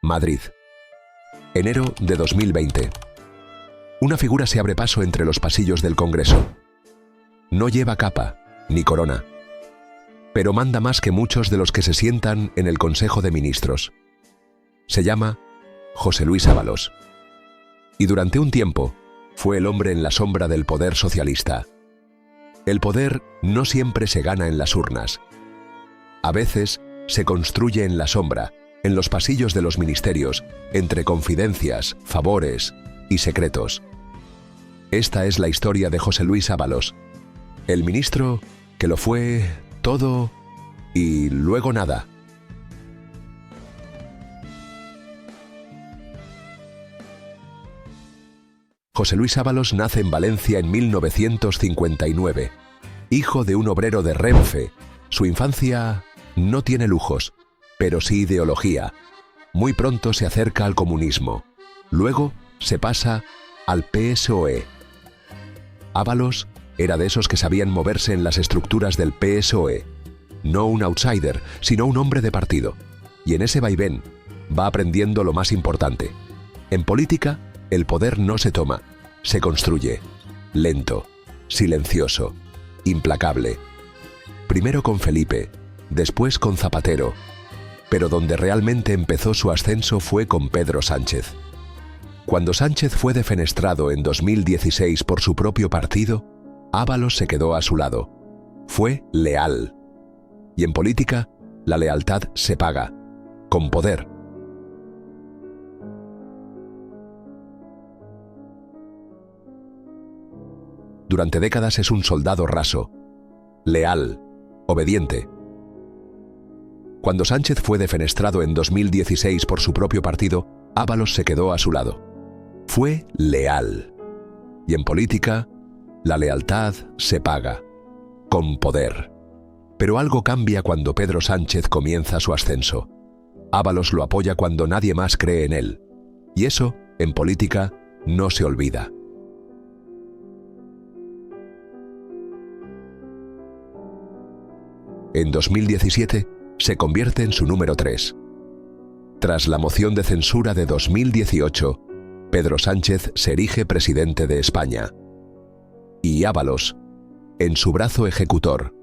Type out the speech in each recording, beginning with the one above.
Madrid. Enero de 2020. Una figura se abre paso entre los pasillos del Congreso. No lleva capa ni corona, pero manda más que muchos de los que se sientan en el Consejo de Ministros. Se llama José Luis Ábalos. Y durante un tiempo fue el hombre en la sombra del poder socialista. El poder no siempre se gana en las urnas. A veces se construye en la sombra, en los pasillos de los ministerios, entre confidencias, favores y secretos. Esta es la historia de José Luis Ábalos, el ministro que lo fue todo y luego nada. José Luis Ábalos nace en Valencia en 1959. Hijo de un obrero de Renfe, su infancia no tiene lujos, pero sí ideología. Muy pronto se acerca al comunismo. Luego se pasa al PSOE. Ábalos era de esos que sabían moverse en las estructuras del PSOE. No un outsider, sino un hombre de partido. Y en ese vaivén va aprendiendo lo más importante. En política, el poder no se toma, se construye. Lento, silencioso, implacable. Primero con Felipe, después con Zapatero. Pero donde realmente empezó su ascenso fue con Pedro Sánchez. Cuando Sánchez fue defenestrado en 2016 por su propio partido, Ábalos se quedó a su lado. Fue leal. Y en política, la lealtad se paga, con poder. Durante décadas es un soldado raso, leal, obediente. Cuando Sánchez fue defenestrado en 2016 por su propio partido, Ábalos se quedó a su lado. Fue leal. Y en política, la lealtad se paga, con poder. Pero algo cambia cuando Pedro Sánchez comienza su ascenso. Ábalos lo apoya cuando nadie más cree en él. Y eso, en política, no se olvida. En 2017, se convierte en su número 3. Tras la moción de censura de 2018, Pedro Sánchez se erige presidente de España. Y Ábalos, en su brazo ejecutor,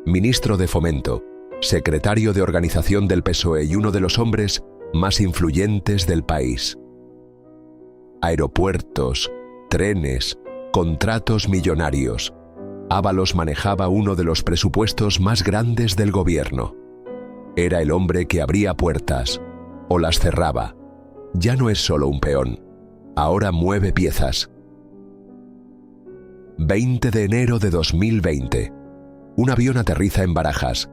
ministro de Fomento, secretario de organización del PSOE y uno de los hombres más influyentes del país. Aeropuertos, trenes, contratos millonarios. Ábalos manejaba uno de los presupuestos más grandes del gobierno. Era el hombre que abría puertas, o las cerraba. Ya no es solo un peón, ahora mueve piezas. 20 de enero de 2020. Un avión aterriza en Barajas.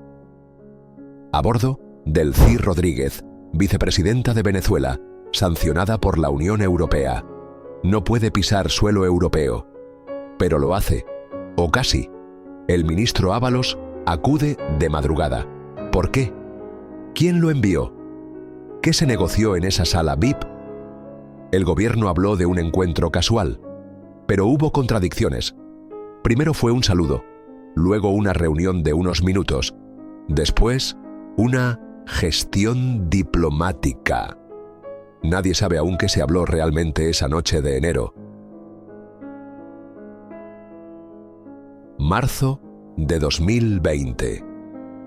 A bordo, Delcy Rodríguez, vicepresidenta de Venezuela, sancionada por la Unión Europea. No puede pisar suelo europeo, pero lo hace. O casi. El ministro Ábalos acude de madrugada. ¿Por qué? ¿Quién lo envió? ¿Qué se negoció en esa sala VIP? El gobierno habló de un encuentro casual, pero hubo contradicciones. Primero fue un saludo, luego una reunión de unos minutos, después una gestión diplomática. Nadie sabe aún qué se habló realmente esa noche de enero. Marzo de 2020.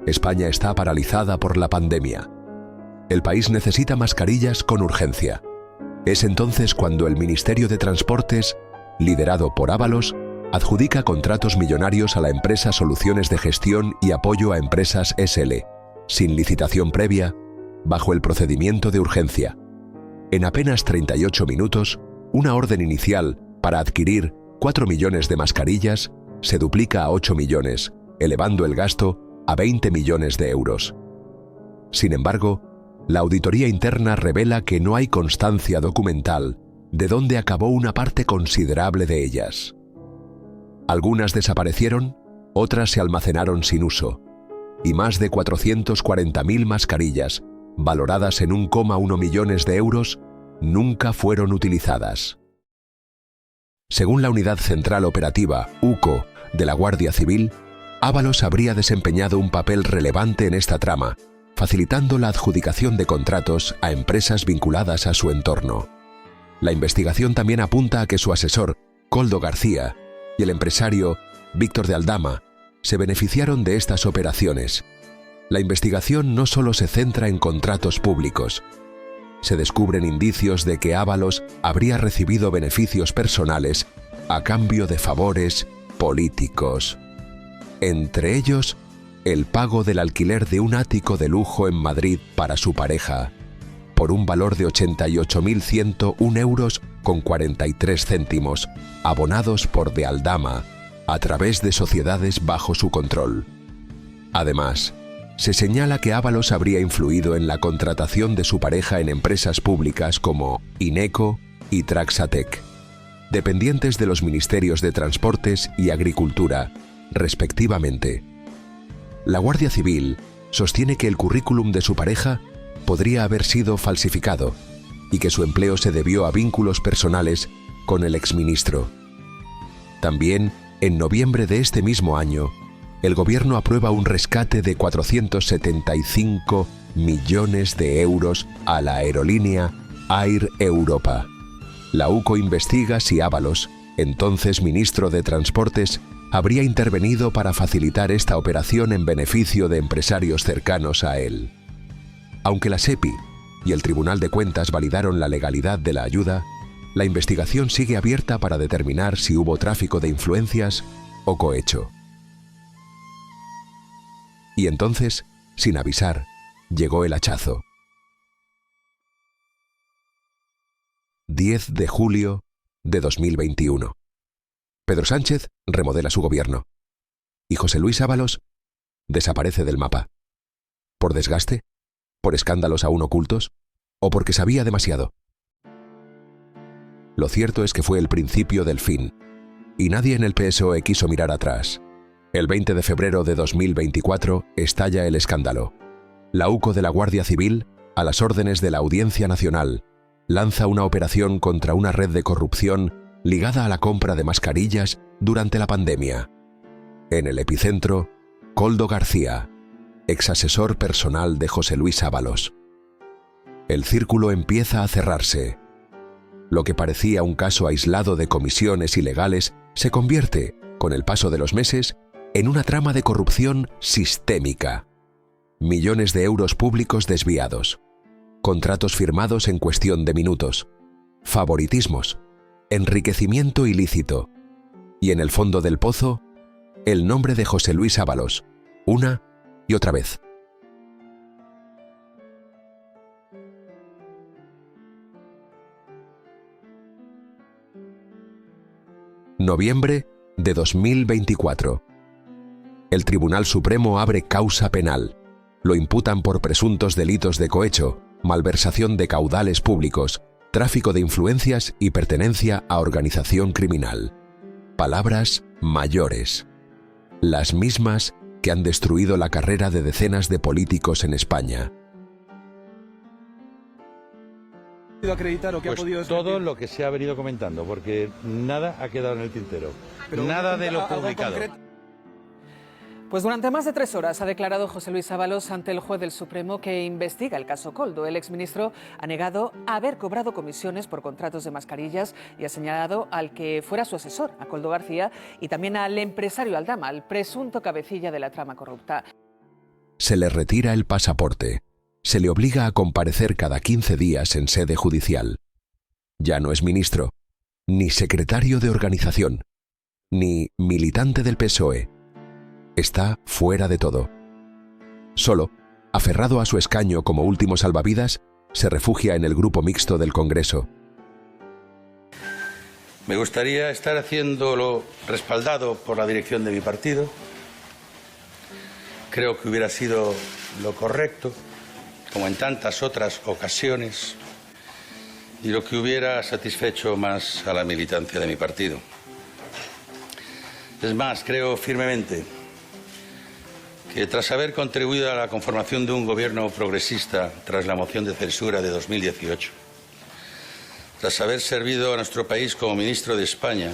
España está paralizada por la pandemia. El país necesita mascarillas con urgencia. Es entonces cuando el Ministerio de Transportes, liderado por Ábalos, adjudica contratos millonarios a la empresa Soluciones de Gestión y Apoyo a Empresas SL, sin licitación previa, bajo el procedimiento de urgencia. En apenas 38 minutos, una orden inicial para adquirir 4 millones de mascarillas se duplica a 8 millones, elevando el gasto a 20 millones de euros. Sin embargo, la auditoría interna revela que no hay constancia documental de dónde acabó una parte considerable de ellas. Algunas desaparecieron, otras se almacenaron sin uso, y más de 440.000 mascarillas, valoradas en 1,1 millones de euros, nunca fueron utilizadas. Según la Unidad Central Operativa, UCO, de la Guardia Civil, Ábalos habría desempeñado un papel relevante en esta trama, facilitando la adjudicación de contratos a empresas vinculadas a su entorno. La investigación también apunta a que su asesor, Koldo García, y el empresario Víctor de Aldama se beneficiaron de estas operaciones. La investigación no solo se centra en contratos públicos. Se descubren indicios de que Ábalos habría recibido beneficios personales a cambio de favores políticos. Entre ellos, el pago del alquiler de un ático de lujo en Madrid para su pareja, por un valor de 88.101 euros con 43 céntimos, abonados por de Aldama, a través de sociedades bajo su control. Además, se señala que Ábalos habría influido en la contratación de su pareja en empresas públicas como Ineco y Traxatec, dependientes de los Ministerios de Transportes y Agricultura, respectivamente. La Guardia Civil sostiene que el currículum de su pareja podría haber sido falsificado y que su empleo se debió a vínculos personales con el exministro. También, en noviembre de este mismo año, el gobierno aprueba un rescate de 475 millones de euros a la aerolínea Air Europa. La UCO investiga si Ábalos, entonces ministro de Transportes, habría intervenido para facilitar esta operación en beneficio de empresarios cercanos a él. Aunque la SEPI y el Tribunal de Cuentas validaron la legalidad de la ayuda, la investigación sigue abierta para determinar si hubo tráfico de influencias o cohecho. Y entonces, sin avisar, llegó el hachazo. 10 de julio de 2021. Pedro Sánchez remodela su gobierno y José Luis Ábalos desaparece del mapa. ¿Por desgaste? ¿Por escándalos aún ocultos? ¿O porque sabía demasiado? Lo cierto es que fue el principio del fin, y nadie en el PSOE quiso mirar atrás. El 20 de febrero de 2024 estalla el escándalo. La UCO de la Guardia Civil, a las órdenes de la Audiencia Nacional, lanza una operación contra una red de corrupción ligada a la compra de mascarillas durante la pandemia. En el epicentro, Koldo García, exasesor personal de José Luis Ábalos. El círculo empieza a cerrarse. Lo que parecía un caso aislado de comisiones ilegales se convierte, con el paso de los meses, en una trama de corrupción sistémica. Millones de euros públicos desviados, contratos firmados en cuestión de minutos, favoritismos, enriquecimiento ilícito y en el fondo del pozo, el nombre de José Luis Ábalos, una y otra vez. Noviembre de 2024. El Tribunal Supremo abre causa penal. Lo imputan por presuntos delitos de cohecho, malversación de caudales públicos, tráfico de influencias y pertenencia a organización criminal. Palabras mayores. Las mismas que han destruido la carrera de decenas de políticos en España. Pues todo lo que se ha venido comentando, porque nada ha quedado en el tintero. Pero nada de lo publicado. Pues durante más de 3 horas ha declarado José Luis Ábalos ante el juez del Supremo que investiga el caso Koldo. El exministro ha negado haber cobrado comisiones por contratos de mascarillas y ha señalado al que fuera su asesor, a Koldo García, y también al empresario Aldama, al presunto cabecilla de la trama corrupta. Se le retira el pasaporte. Se le obliga a comparecer cada 15 días en sede judicial. Ya no es ministro, ni secretario de organización, ni militante del PSOE. Está fuera de todo. Solo, aferrado a su escaño como último salvavidas, se refugia en el grupo mixto del Congreso. Me gustaría estar haciéndolo respaldado por la dirección de mi partido. Creo que hubiera sido lo correcto, como en tantas otras ocasiones, y lo que hubiera satisfecho más a la militancia de mi partido. Es más, creo firmemente que tras haber contribuido a la conformación de un gobierno progresista tras la moción de censura de 2018, tras haber servido a nuestro país como ministro de España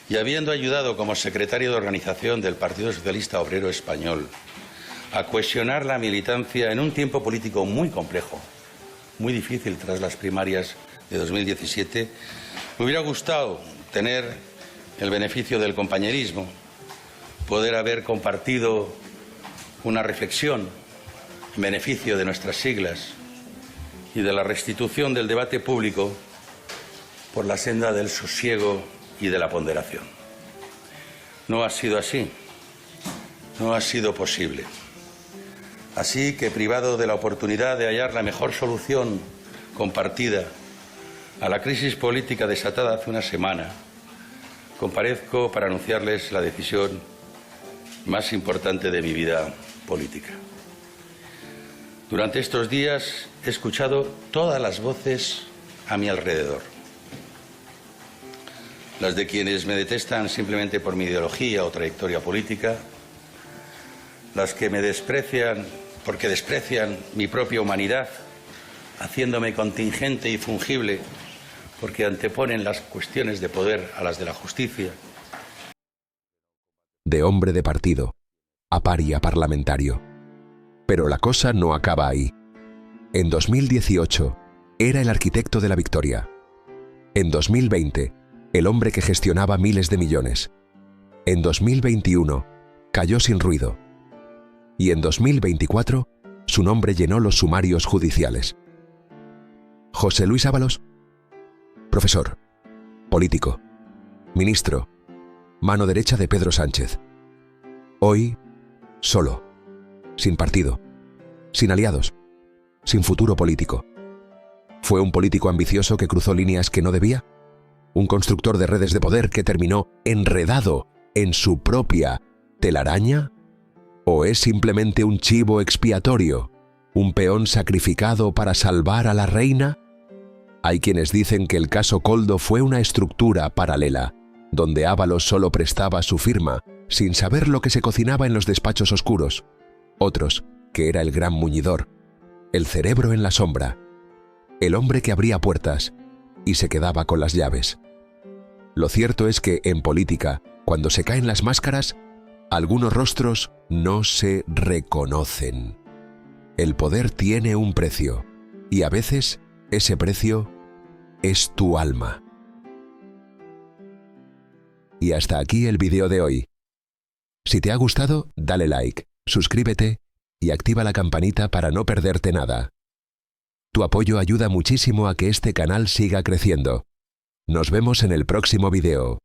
y habiendo ayudado como secretario de organización del Partido Socialista Obrero Español a cohesionar la militancia en un tiempo político muy complejo, muy difícil tras las primarias de 2017, me hubiera gustado tener el beneficio del compañerismo, poder haber compartido una reflexión en beneficio de nuestras siglas y de la restitución del debate público por la senda del sosiego y de la ponderación. No ha sido así, no ha sido posible. Así que, privado de la oportunidad de hallar la mejor solución compartida a la crisis política desatada hace una semana, comparezco para anunciarles la decisión más importante de mi vida política. Durante estos días he escuchado todas las voces a mi alrededor. Las de quienes me detestan simplemente por mi ideología o trayectoria política, las que me desprecian porque desprecian mi propia humanidad, haciéndome contingente y fungible porque anteponen las cuestiones de poder a las de la justicia. De hombre de partido a paria parlamentario. Pero la cosa no acaba ahí. En 2018 era el arquitecto de la victoria. En 2020, el hombre que gestionaba miles de millones. En 2021, cayó sin ruido. Y en 2024, su nombre llenó los sumarios judiciales. José Luis Ábalos, profesor, político, ministro, mano derecha de Pedro Sánchez. Hoy, solo, sin partido, sin aliados, sin futuro político. ¿Fue un político ambicioso que cruzó líneas que no debía? ¿Un constructor de redes de poder que terminó enredado en su propia telaraña? ¿O es simplemente un chivo expiatorio, un peón sacrificado para salvar a la reina? Hay quienes dicen que el caso Koldo fue una estructura paralela, donde Ábalos solo prestaba su firma, sin saber lo que se cocinaba en los despachos oscuros. Otros, que era el gran muñidor, el cerebro en la sombra, el hombre que abría puertas y se quedaba con las llaves. Lo cierto es que, en política, cuando se caen las máscaras, algunos rostros no se reconocen. El poder tiene un precio, y a veces ese precio es tu alma. Y hasta aquí el vídeo de hoy. Si te ha gustado, dale like, suscríbete y activa la campanita para no perderte nada. Tu apoyo ayuda muchísimo a que este canal siga creciendo. Nos vemos en el próximo vídeo.